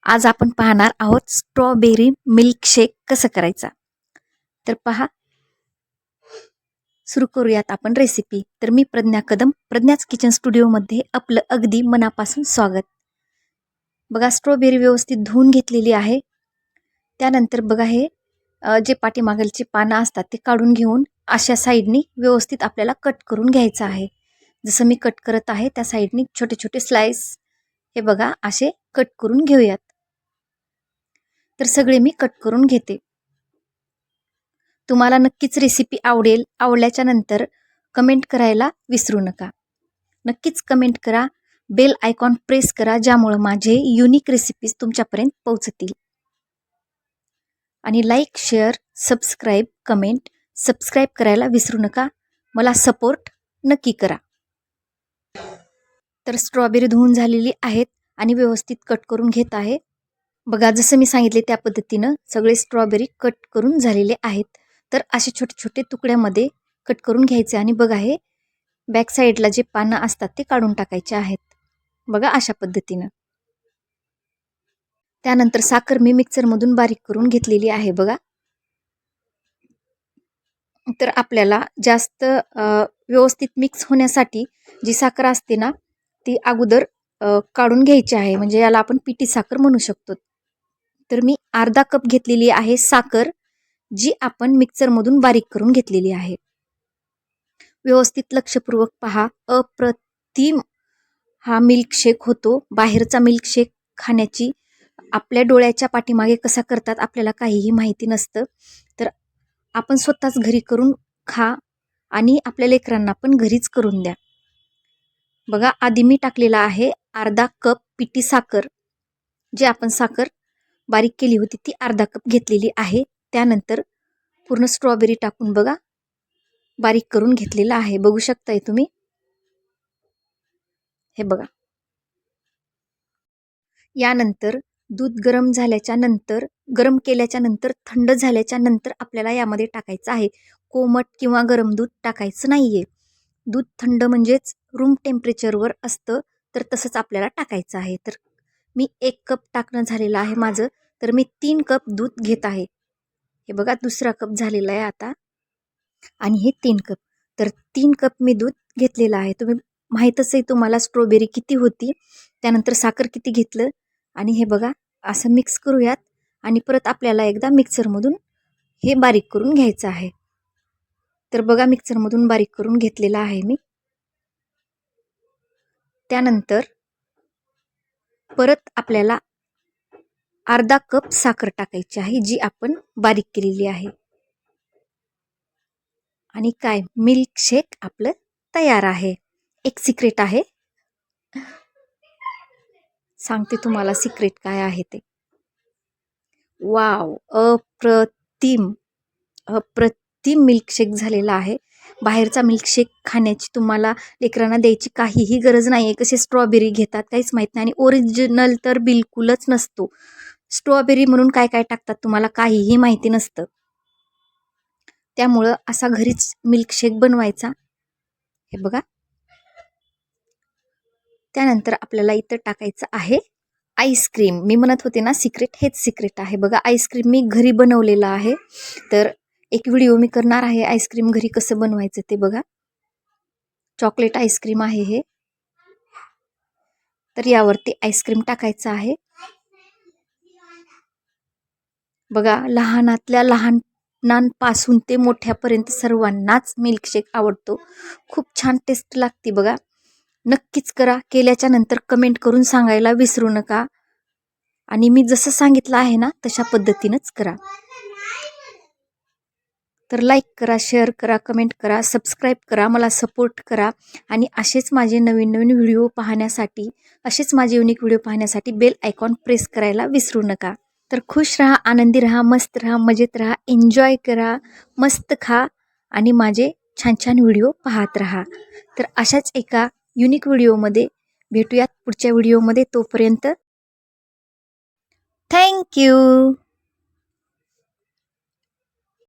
आज आपण पाहणार आहोत स्ट्रॉबेरी मिल्कशेक कसं करायचा. तर पहा, सुरू करूयात आपण रेसिपी. तर मी प्रज्ञा कदम, प्रज्ञाच किचन स्टुडिओमध्ये आपलं अगदी मनापासून स्वागत. बघा, स्ट्रॉबेरी व्यवस्थित धुवून घेतलेली आहे. त्यानंतर बघा, हे जे पाठीमागलची पानं असतात ते काढून घेऊन अशा साईडनी व्यवस्थित आपल्याला कट करून घ्यायचं आहे. जसं मी कट करत आहे त्या साईडनी छोटे छोटे स्लाइस हे बघा असे कट करून घेऊयात. तर सगळे मी कट करून घेते. तुम्हाला नक्कीच रेसिपी आवडेल. आवडल्याच्या नंतर कमेंट करायला विसरू नका. नक्कीच कमेंट करा, बेल आयकॉन प्रेस करा, ज्यामुळे माझे युनिक रेसिपीज तुमच्यापर्यंत पोहोचतील. आणि like, share, subscribe, comment, subscribe करायला विसरू नका. मला सपोर्ट नक्की करा. तर स्ट्रॉबेरी धुवून झालेली आहेत आणि व्यवस्थित कट करून घेत आहे. बघा, जसं मी सांगितले त्या पद्धतीनं सगळे स्ट्रॉबेरी कट करून झालेले आहेत. तर असे छोटे छोटे तुकड्यामध्ये कट करून घ्यायचे आणि बघा, हे बॅक साईडला जे पानं असतात ते काढून टाकायचे आहेत. बघा, अशा पद्धतीनं. त्यानंतर साखर मी मिक्सरमधून बारीक करून घेतलेली आहे. बघा, तर आपल्याला जास्त व्यवस्थित मिक्स होण्यासाठी जी साखर असते ना, ती अगोदर काढून घ्यायची आहे. म्हणजे याला आपण पिठी साखर म्हणू शकतो. तर मी अर्धा कप घेतलेली आहे साखर, जी आपण मिक्सरमधून बारीक करून घेतलेली आहे. व्यवस्थित लक्षपूर्वक पहा. अप्रतिम हा मिल्कशेक होतो. बाहेरचा मिल्कशेक खाण्याची आपल्या डोळ्याच्या पाठीमागे कसा करतात आपल्याला काहीही माहिती नसतं. तर आपण स्वतःच घरी करून खा आणि आपल्या लेकरांना पण घरीच करून द्या. बघा, आधी मी टाकलेला आहे अर्धा कप पिठी साखर. जी आपण साखर बारीक केली होती ती अर्धा कप घेतलेली आहे. त्यानंतर पूर्ण स्ट्रॉबेरी टाकून बघा बारीक करून घेतलेला आहे. बघू शकताय तुम्ही. हे बघा. यानंतर दूध गरम झाल्याच्या नंतर, गरम केल्याच्या नंतर, थंड झाल्याच्या नंतर आपल्याला यामध्ये टाकायचं आहे. कोमट किंवा गरम दूध टाकायचं नाहीये. दूध थंड म्हणजेच रूम टेम्परेचरवर असतं, तर तसंच आपल्याला टाकायचं आहे. तर मी 1 कप टाकणं झालेलं आहे माझं. तर मी 3 कप दूध घेत आहे. हे बघा, दुसरा कप झालेला आहे आता. आणि हे 3 कप. तर 3 कप मी दूध घेतलेलं आहे. तुम्ही माहीतच आहे तुम्हाला स्ट्रॉबेरी किती होती, त्यानंतर साखर किती घेतलं. आणि हे बघा, असं मिक्स करूयात आणि परत आपल्याला एकदा मिक्सरमधून हे बारीक करून घ्यायचं आहे. तर बघा, मिक्सरमधून बारीक करून घेतलेलं आहे मी. त्यानंतर परत आपल्याला अर्धा कप साखर टाकायची आहे, जी आपण बारीक केलेली आहे. आणि काय, मिल्कशेक आपलं तयार आहे. एक सिक्रेट आहे, सांगते तुम्हाला सिक्रेट काय आहे ते. वाव, अप्रतिम अप्रतिम मिल्कशेक झालेला आहे. बाहेरचा मिल्कशेक खाण्याची तुम्हाला लेकरांना द्यायची काहीही गरज नाही आहे. कसे स्ट्रॉबेरी घेतात काहीच माहीत नाही, आणि ओरिजिनल तर बिलकुलच नसतो. स्ट्रॉबेरी म्हणून काय काय टाकतात तुम्हाला काहीही माहिती नसतं. त्यामुळं असा घरीच मिल्कशेक बनवायचा. हे बघा. त्यानंतर आपल्याला इथं टाकायचं आहे आईस्क्रीम. मी म्हणत होते ना सिक्रेट, हेच सिक्रेट आहे. बघा, आईस्क्रीम मी घरी बनवलेलं आहे. तर एक व्हिडिओ मी करणार आहे आईस्क्रीम घरी कसं बनवायचं ते. बघा, चॉकलेट आईस्क्रीम आहे हे. तर यावरती आईस्क्रीम टाकायचं आहे. बघा, लहानातल्या लहानांपासून ते मोठ्यापर्यंत सर्वांनाच मिल्कशेक आवडतो. खूप छान टेस्ट लागते. बघा, नक्कीच करा. केल्याच्या नंतर कमेंट करून सांगायला विसरू नका. आणि मी जसं सांगितलं आहे ना तशा पद्धतीनंच करा. तर लाईक करा, शेअर करा, कमेंट करा, सबस्क्राईब करा, मला सपोर्ट करा. आणि असेच माझे नवीन नवीन व्हिडिओ पाहण्यासाठी, असेच माझे युनिक व्हिडिओ पाहण्यासाठी बेल आयकॉन प्रेस करायला विसरू नका. तर खुश राहा, आनंदी राहा, मस्त राहा, मजेत राहा, एन्जॉय करा, मस्त खा आणि माझे छान छान व्हिडिओ पाहत राहा. तर अशाच एका युनिक व्हिडिओमध्ये भेटूयात पुढच्या व्हिडिओमध्ये. तोपर्यंत थँक्यू.